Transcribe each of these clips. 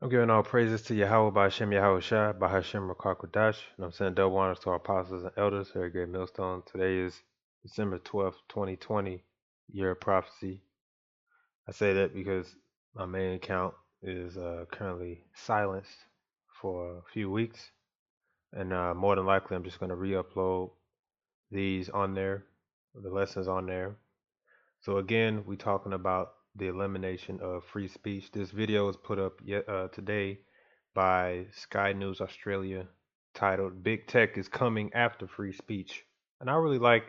I'm giving all praises to Yahweh by Hashem Yahweh Shai by Hashem Rakakwadash. And I'm sending double honors to our apostles and elders, very great millstone. Today is December 12th, 2020, year of prophecy. I say that because my main account is currently silenced for a few weeks. And more than likely, I'm just going to re-upload these on there, the lessons on there. So again, we're talking about the elimination of free speech. This video was put up today by Sky News Australia, titled "Big Tech is Coming After Free Speech." And I really like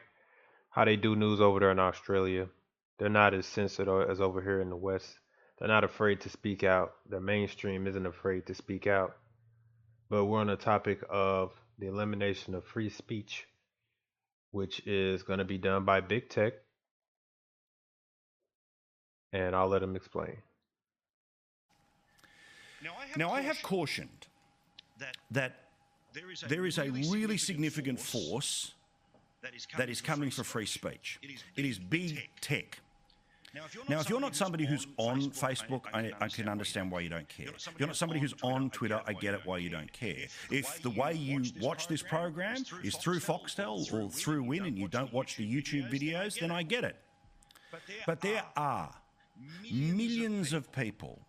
how they do news over there in Australia. They're not as censored as over here in the West. They're not afraid to speak out. The mainstream isn't afraid to speak out. But we're on the topic of the elimination of free speech, which is going to be done by Big Tech. And I'll let them explain. Now, I have cautioned that there is a really significant force that is coming for free speech. It is big tech. Now, if you're not somebody who's on Facebook, I can understand why you don't care. If you're not somebody who's on Twitter, I get it why you don't care. If the way you watch this program is through Foxtel or through Win and you don't watch the YouTube videos, then I get it. But there are millions of people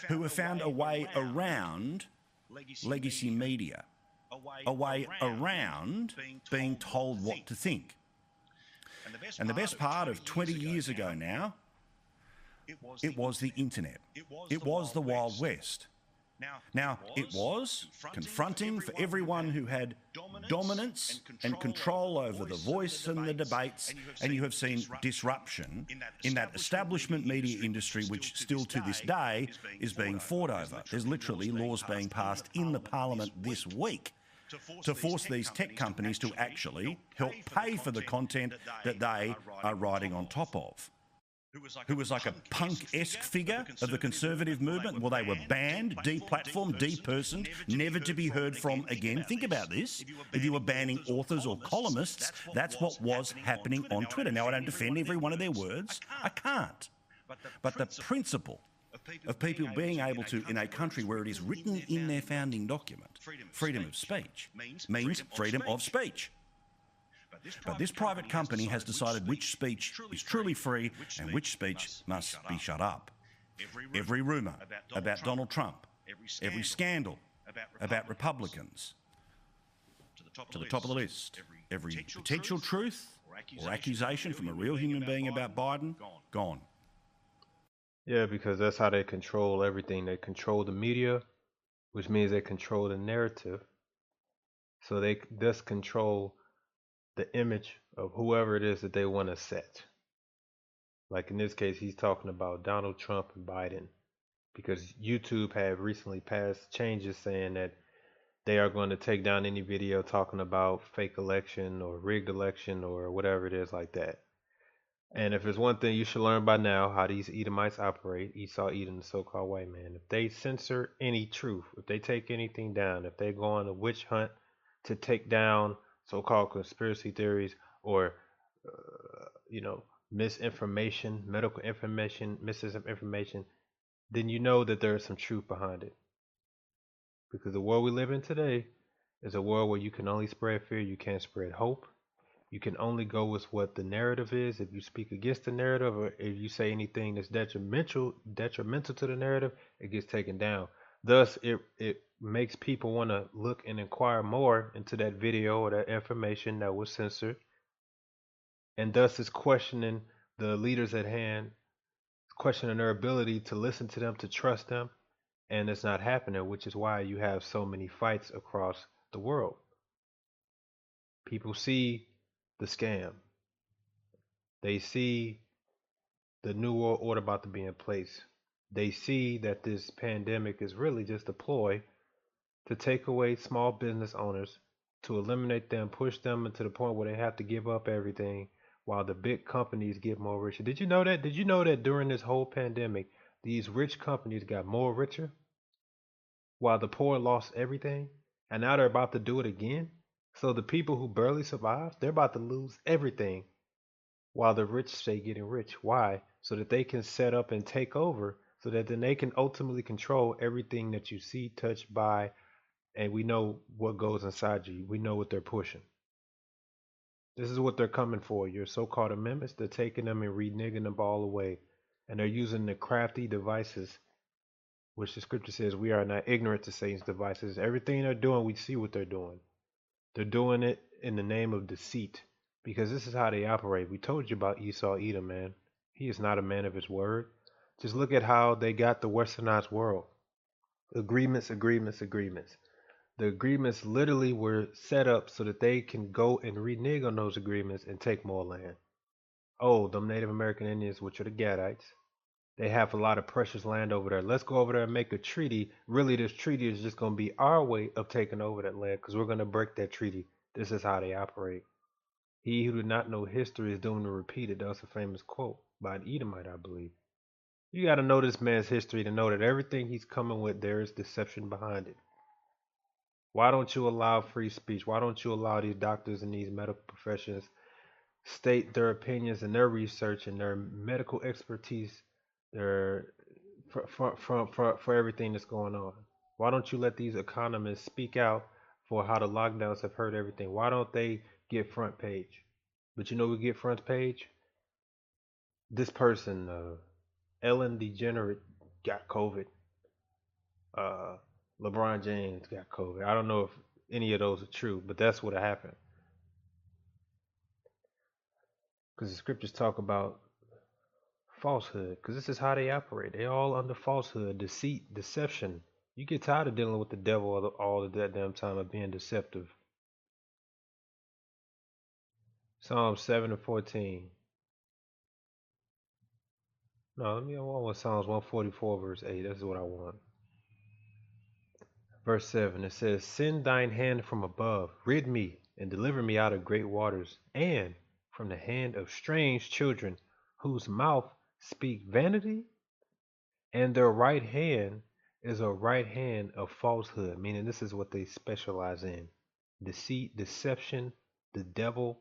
who have found a way around legacy media, a way around being told what to think. And the best part of 20 years ago now, it was the internet. It was the Wild West. Now, it was confronting for everyone who had dominance and control over the voice and the debates, and you have seen disruption in that establishment media industry, which still to this day is being fought over. There's literally laws being passed in the parliament this week to force these tech companies to actually help pay for the content that they are riding on top of. Who was like a punk-esque figure of the conservative movement. Well, they were banned, deplatformed, depersoned, never to be heard from again. Think about this. If you were banning authors or columnists, that's what was happening on Twitter. Now, I don't defend every one of their words. I can't. But the principle of people being able to, in a country where it is written in their founding document, freedom of speech, means freedom of speech. But this private company has decided which speech is truly free and which speech must be shut up. Every rumour about Donald Trump, every scandal about Republicans, to the top of the list, every potential truth or accusation from a real human being about Biden, gone. Yeah, because that's how they control everything. They control the media, which means they control the narrative. So they thus control the image of whoever it is that they want to set. Like in this case, he's talking about Donald Trump and Biden, because YouTube have recently passed changes saying that they are going to take down any video talking about fake election or rigged election or whatever it is like that. And if there's one thing you should learn by now, how these Edomites operate, Esau, Edom, the so-called white man, if they censor any truth, if they take anything down, if they go on a witch hunt to take down so-called conspiracy theories or, misinformation, medical information, misinformation, then you know that there is some truth behind it. Because the world we live in today is a world where you can only spread fear, you can't spread hope. You can only go with what the narrative is. If you speak against the narrative or if you say anything that's detrimental to the narrative, it gets taken down. Thus, it makes people want to look and inquire more into that video or that information that was censored. And thus, it's questioning the leaders at hand, questioning their ability to listen to them, to trust them. And it's not happening, which is why you have so many fights across the world. People see the scam. They see the new world order about to be in place. They see that this pandemic is really just a ploy to take away small business owners, to eliminate them, push them to the point where they have to give up everything while the big companies get more richer. Did you know that? Did you know that during this whole pandemic, these rich companies got more richer while the poor lost everything? And now they're about to do it again? So the people who barely survived, they're about to lose everything while the rich stay getting rich. Why? So that they can set up and take over, so that then they can ultimately control everything that you see, touch, buy, and we know what goes inside you. We know what they're pushing. This is what they're coming for. Your so-called amendments, they're taking them and reneging them all away. And they're using the crafty devices, which the scripture says we are not ignorant to Satan's devices. Everything they're doing, we see what they're doing. They're doing it in the name of deceit, because this is how they operate. We told you about Esau Edom, man. He is not a man of his word. Just look at how they got the westernized world. Agreements, agreements, agreements. The agreements literally were set up so that they can go and renege on those agreements and take more land. Oh, them Native American Indians, which are the Gadites, they have a lot of precious land over there. Let's go over there and make a treaty. Really, this treaty is just going to be our way of taking over that land, because we're going to break that treaty. This is how they operate. He who did not know history is doomed to repeat it. That was a famous quote by an Edomite, I believe. You got to know this man's history to know that everything he's coming with, there is deception behind it. Why don't you allow free speech? Why don't you allow these doctors and these medical professions state their opinions and their research and their medical expertise, their for everything that's going on? Why don't you let these economists speak out for how the lockdowns have hurt everything? Why don't they get front page? But you know who get front page? This person, Ellen DeGenerate, got COVID. LeBron James got COVID. I don't know if any of those are true, but that's what happened. Because the scriptures talk about falsehood, because this is how they operate. They all under falsehood, deceit, deception. You get tired of dealing with the devil all the damn time of being deceptive. Psalm 7:14. No, I want Psalms 144 verse 8. That's what I want. Verse 7, it says, "Send thine hand from above, rid me, and deliver me out of great waters, and from the hand of strange children, whose mouth speak vanity, and their right hand is a right hand of falsehood." Meaning this is what they specialize in. Deceit, deception, the devil.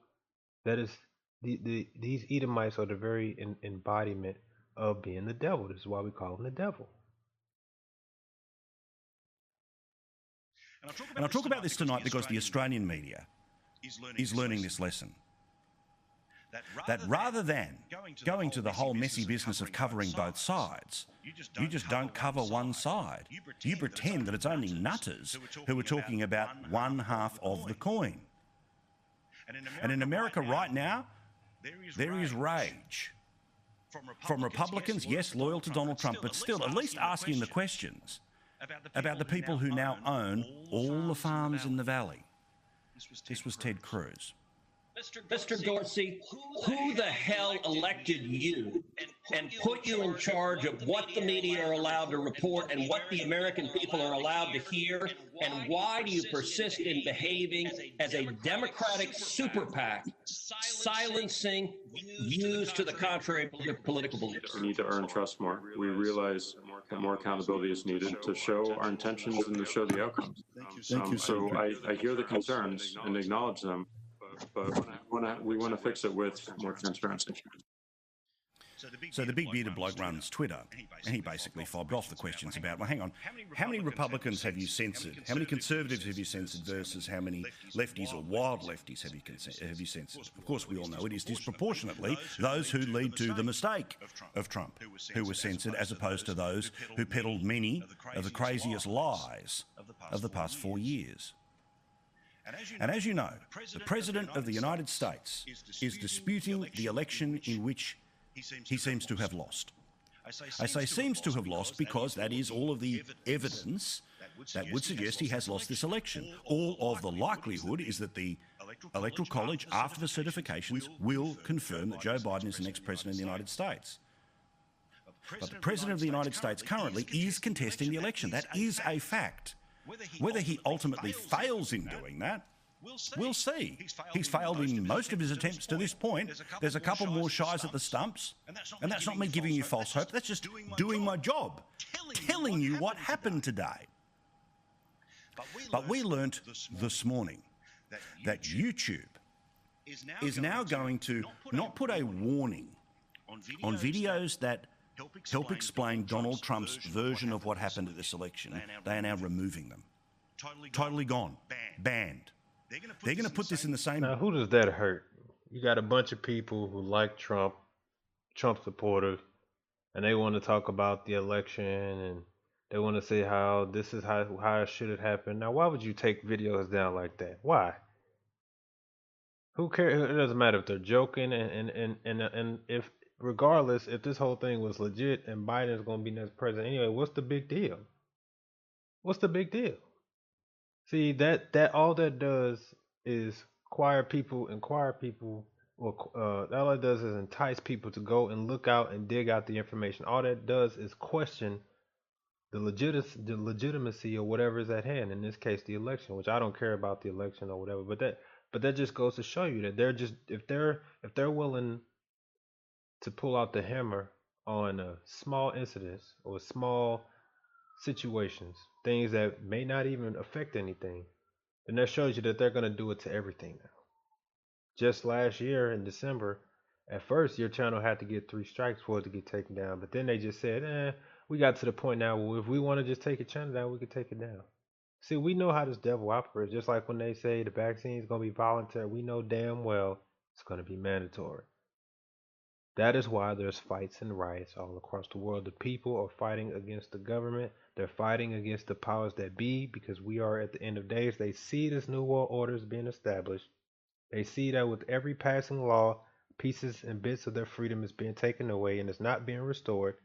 That is, these Edomites are the very embodiment of being the devil. This is why we call them the devil. And I'll talk about this tonight because the Australian media is learning this lesson. That rather than going to the whole messy business of covering both sides, you just don't cover one side. You pretend that it's only nutters who are talking about one half of the coin. And in America right now, there is rage. From Republicans, yes, loyal to Donald Trump, but still at least asking the questions about the people who now own all the farms in the valley. This was Ted Cruz. Mr. Dorsey, who the hell elected you and put you in charge of what the media are allowed to report and what the American people are allowed to hear? And why do you persist in behaving as a Democratic super PAC, silencing views to the contrary of your political beliefs? We need to earn trust more. We realize that more accountability is needed to show our intentions and to show the outcomes. So I hear the concerns and acknowledge them, but we want to fix it with more transparency. So the big bearded bloke runs Twitter, and he basically fobbed off the questions about, well, hang on, how many Republicans have you censored? How many Conservatives have you censored versus how many lefties or wild lefties have you censored? Of course, we all know it is disproportionately those who lead to the mistake of Trump, who were censored, as opposed to those who peddled many of the craziest lies of the past 4 years. And as you know, the President of the United States is disputing the election in which he seems to have lost. I say seems to have lost because that is all of the evidence that would suggest he has lost this election. All of the likelihood is that the Electoral College, after the certifications, will confirm that Joe Biden is the next President of the United States. But the President of the United States currently is contesting the election. That is a fact. Whether he ultimately fails in doing that, we'll see. He's failed in most of his attempts to this point. There's a couple more shies at the stumps, and that's not me giving you false hope. That's just doing my job, telling you what happened today. But we learnt this morning that YouTube is now going to not put a warning on videos that help explain Donald Trump's version of what happened at this election, they are now removing them. Totally gone. Banned. They're going to put this in the same... Now, who does that hurt? You got a bunch of people who like Trump supporters, and they want to talk about the election, and they want to say how this is how it should have happened. Now, why would you take videos down like that? Why? Who cares? It doesn't matter if they're joking, and if regardless, if this whole thing was legit and Biden is going to be next president anyway, what's the big deal? What's the big deal? See, that all that does is inquire people, or all it does is entice people to go and look out and dig out the information. All that does is question the legitimacy of whatever is at hand. In this case, the election, which I don't care about the election or whatever, but that just goes to show you that they're just if they're willing to pull out the hammer on small incidents or small situations, things that may not even affect anything, then that shows you that they're going to do it to everything now. Just last year in December, at first your channel had to get 3 strikes for it to get taken down, but then they just said, we got to the point now where if we want to just take a channel down, we could take it down. See, we know how this devil operates. Just like when they say the vaccine is going to be voluntary, we know damn well it's going to be mandatory. That is why there's fights and riots all across the world. The people are fighting against the government. They're fighting against the powers that be, because we are at the end of days. They see this new world order is being established. They see that with every passing law, pieces and bits of their freedom is being taken away and it's not being restored.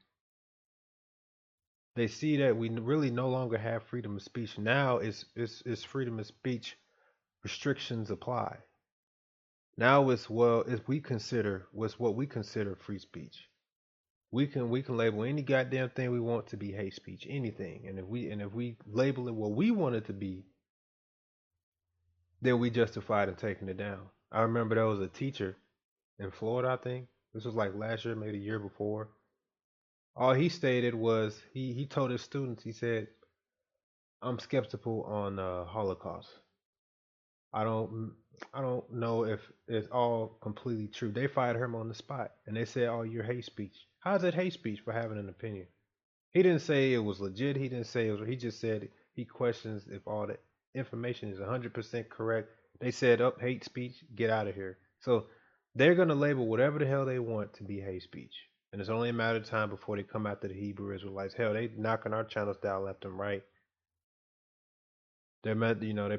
They see that we really no longer have freedom of speech. Now it's freedom of speech restrictions apply. Now it's what we consider free speech. We can label any goddamn thing we want to be hate speech, anything. And if we label it what we want it to be, then we justified in taking it down. I remember there was a teacher in Florida, I think. This was like last year, maybe the year before. All he stated was he told his students, he said, I'm skeptical on Holocaust. I don't know if it's all completely true. They fired him on the spot and they said, oh, you're hate speech. How's it hate speech for having an opinion? He didn't say it was legit. He didn't say it was, he just said he questions if all the information is 100% correct. They said, up, hate speech, get out of here. So they're going to label whatever the hell they want to be hate speech. And it's only a matter of time before they come after the Hebrew Israelites. Hell, they knocking our channels down left and right. They're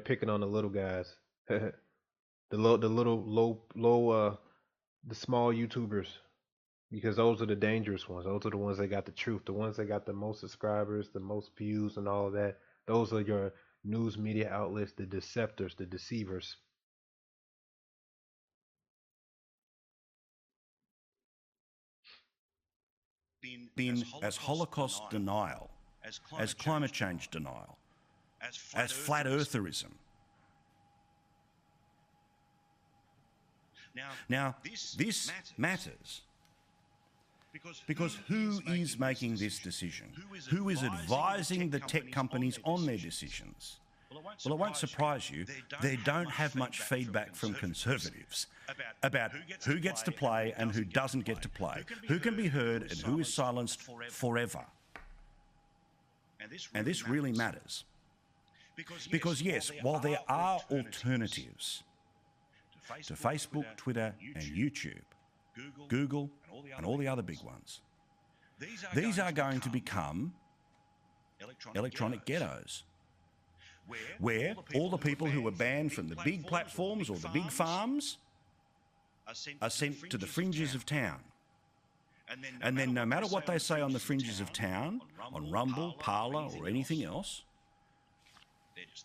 picking on the little guys. the small YouTubers. Because those are the dangerous ones. Those are the ones that got the truth. The ones that got the most subscribers, the most views and all of that. Those are your news media outlets, the deceptors, the deceivers. Been as Holocaust denial, as climate change denial, as flat eartherism. Now, this matters because who is making this decision? Who is advising the tech companies on their decisions? Well, it won't surprise you, they don't have much feedback from conservatives about who gets to play and who doesn't get to play, who can be heard and who is silenced forever. And this really matters. Because yes, while there are alternatives to Facebook, Twitter and YouTube, Google and all the other big ones, these are going to become electronic ghettos, where all the people who were banned from the big platforms or the big farms are sent to the fringes of town. And then no matter what they say on the fringes of town, on Rumble, Parler or anything else,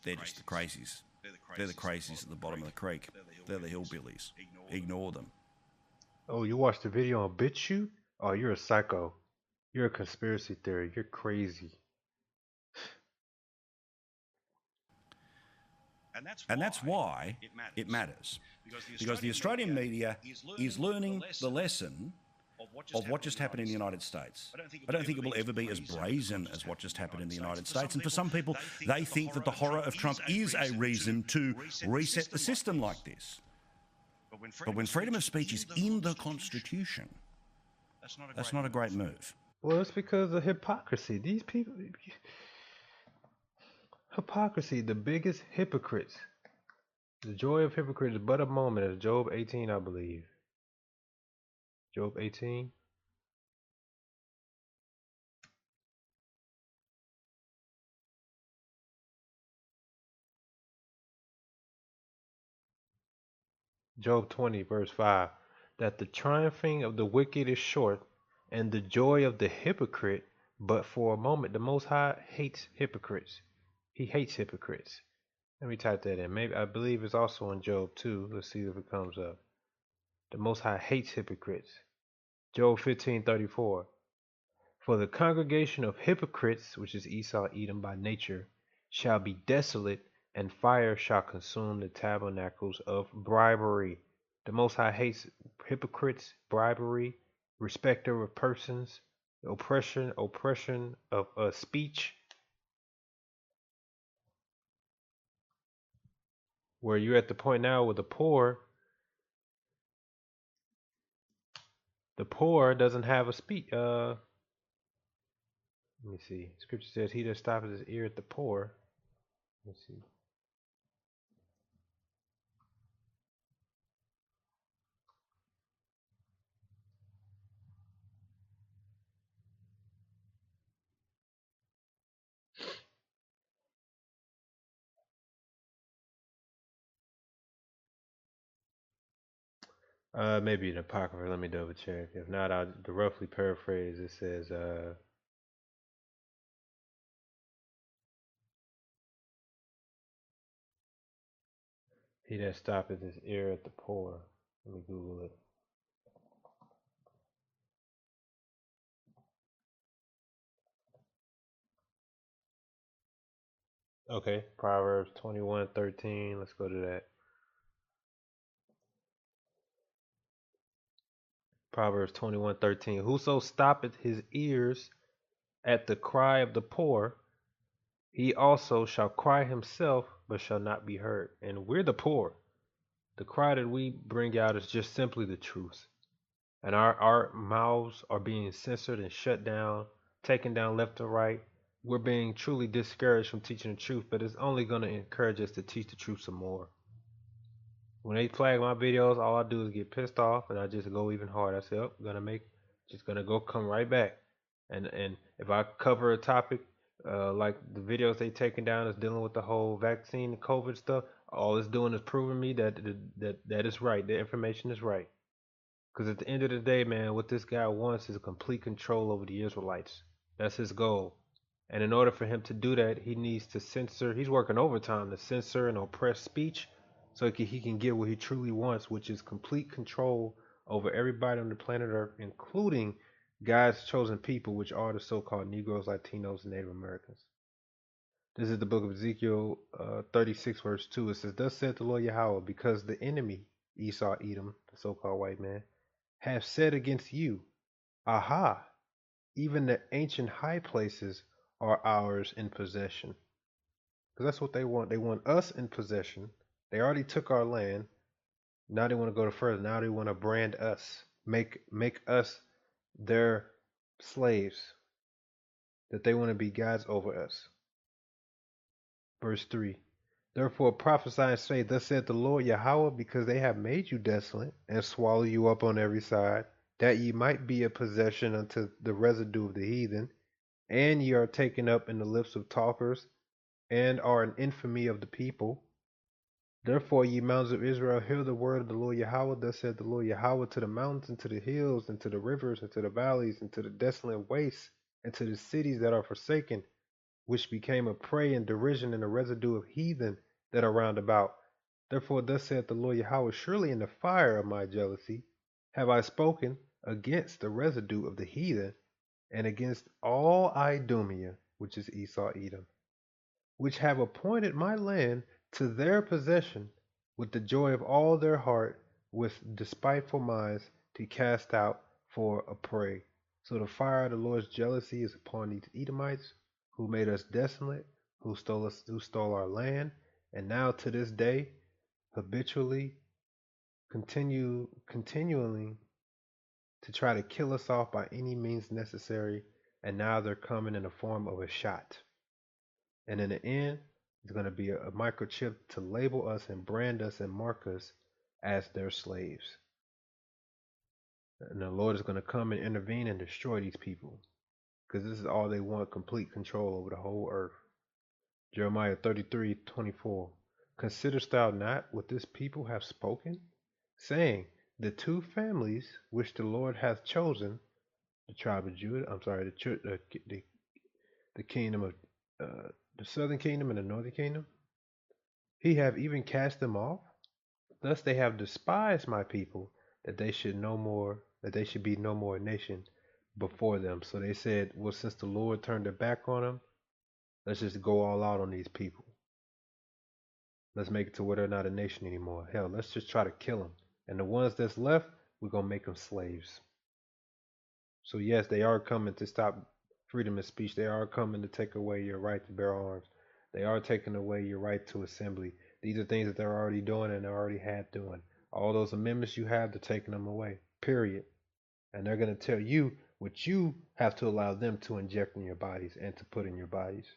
they're just the crazies. They're the crazies at the bottom of the creek. They're the hillbillies. Ignore them. Oh, you watched the video on BitChute? Oh, you're a psycho. You're a conspiracy theory. You're crazy. And that's why it matters. Because the Australian media is learning the lesson of what just happened in the United States. I don't think it will ever be as brazen as what just happened in the United States. And for some people, they think that the horror of Trump is a reason to reset the system like this. But when freedom of speech is in the Constitution, that's not a great move. Well, it's because of hypocrisy. These people, hypocrisy, the biggest hypocrites. The joy of hypocrites is but a moment, as Job 18, I believe. Job 18. Job 20, verse 5. That the triumphing of the wicked is short, and the joy of the hypocrite but for a moment. The Most High hates hypocrites. He hates hypocrites. Let me type that in. Maybe I believe it's also in Job 2. Let's see if it comes up. The Most High hates hypocrites. Job 15:34. For the congregation of hypocrites, which is Esau, Edom by nature, shall be desolate, and fire shall consume the tabernacles of bribery. The Most High hates hypocrites, bribery, respecter of persons, oppression of speech, where you're at the point now with the poor doesn't have a speech. Let me see. Scripture says, "He that stoppeth his ear at the poor." Let me see. Maybe an apocrypha. Let me double check. If not, I'll the roughly paraphrase. It says, "He that stoppeth his ear at the poor." Let me Google it. Okay, Proverbs 21:13. Let's go to that. Proverbs 21:13. Whoso stoppeth his ears at the cry of the poor, he also shall cry himself, but shall not be heard. And we're the poor. The cry that we bring out is just simply the truth. And our mouths are being censored and shut down, taken down left or right. We're being truly discouraged from teaching the truth, but it's only going to encourage us to teach the truth some more. When they flag my videos, all I do is get pissed off, and I just go even harder. I say, "Oh, gonna go come right back." And if I cover a topic like the videos they taking down is dealing with the whole vaccine, and COVID stuff, all it's doing is proving me that is right. The information is right. Because at the end of the day, man, what this guy wants is a complete control over the Israelites. That's his goal. And in order for him to do that, he needs to censor. He's working overtime to censor and oppress speech so he can get what he truly wants, which is complete control over everybody on the planet Earth, including God's chosen people, which are the so-called Negroes, Latinos, and Native Americans. This is the book of Ezekiel 36, verse 2. It says, "Thus saith the Lord Yahweh, because the enemy, Esau, Edom, the so-called white man, have said against you, Aha, even the ancient high places are ours in possession." Because that's what they want. They want us in possession. They already took our land. Now they want to go to further. Now they want to brand us, make us their slaves, that they want to be gods over us. Verse 3. "Therefore prophesy and say, Thus saith the Lord Yahweh, because they have made you desolate, and swallow you up on every side, that ye might be a possession unto the residue of the heathen, and ye are taken up in the lips of talkers, and are an infamy of the people. Therefore, ye mountains of Israel, hear the word of the Lord Yahweh. Thus saith the Lord Yahweh to the mountains, and to the hills, and to the rivers, and to the valleys, and to the desolate wastes, and to the cities that are forsaken, which became a prey and derision and a residue of heathen that are round about. Therefore, thus saith the Lord Yahweh, surely in the fire of my jealousy have I spoken against the residue of the heathen, and against all Idumea, which is Esau, Edom, which have appointed my land to their possession with the joy of all their heart, with despiteful minds to cast out for a prey. So the fire of the Lord's jealousy is upon these Edomites, who made us desolate, who stole our land, and now to this day, habitually, continually to try to kill us off by any means necessary, and now they're coming in the form of a shot. And in the end, it's going to be a microchip to label us and brand us and mark us as their slaves. And the Lord is going to come and intervene and destroy these people, because this is all they want, complete control over the whole earth. Jeremiah 33:24. Considerest thou not what this people have spoken, saying, the two families which the Lord hath chosen, the tribe of Judah, the kingdom of the southern kingdom and the northern kingdom, he have even cast them off. Thus they have despised my people, that they should be no more a nation before them. So they said, well, since the Lord turned their back on them, let's just go all out on these people. Let's make it to where they're not a nation anymore. Hell, let's just try to kill them. And the ones that's left, we're going to make them slaves. So yes, they are coming to stop freedom of speech. They are coming to take away your right to bear arms. They are taking away your right to assembly. These are things that they're already doing and they already had doing. All those amendments you have, they're taking them away. Period. And they're going to tell you what you have to allow them to inject in your bodies and to put in your bodies.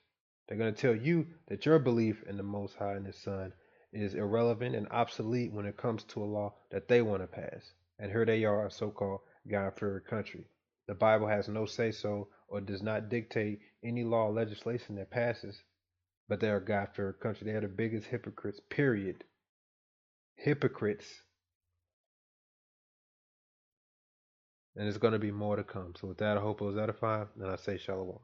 They're going to tell you that your belief in the Most High and His Son is irrelevant and obsolete when it comes to a law that they want to pass. And here they are, a so-called God-fearing country. The Bible has no say-so or does not dictate any law or legislation that passes, but they are a God-fearing country. They are the biggest hypocrites, period. Hypocrites. And there's going to be more to come. So with that, I hope it was edifying, and I say shalom.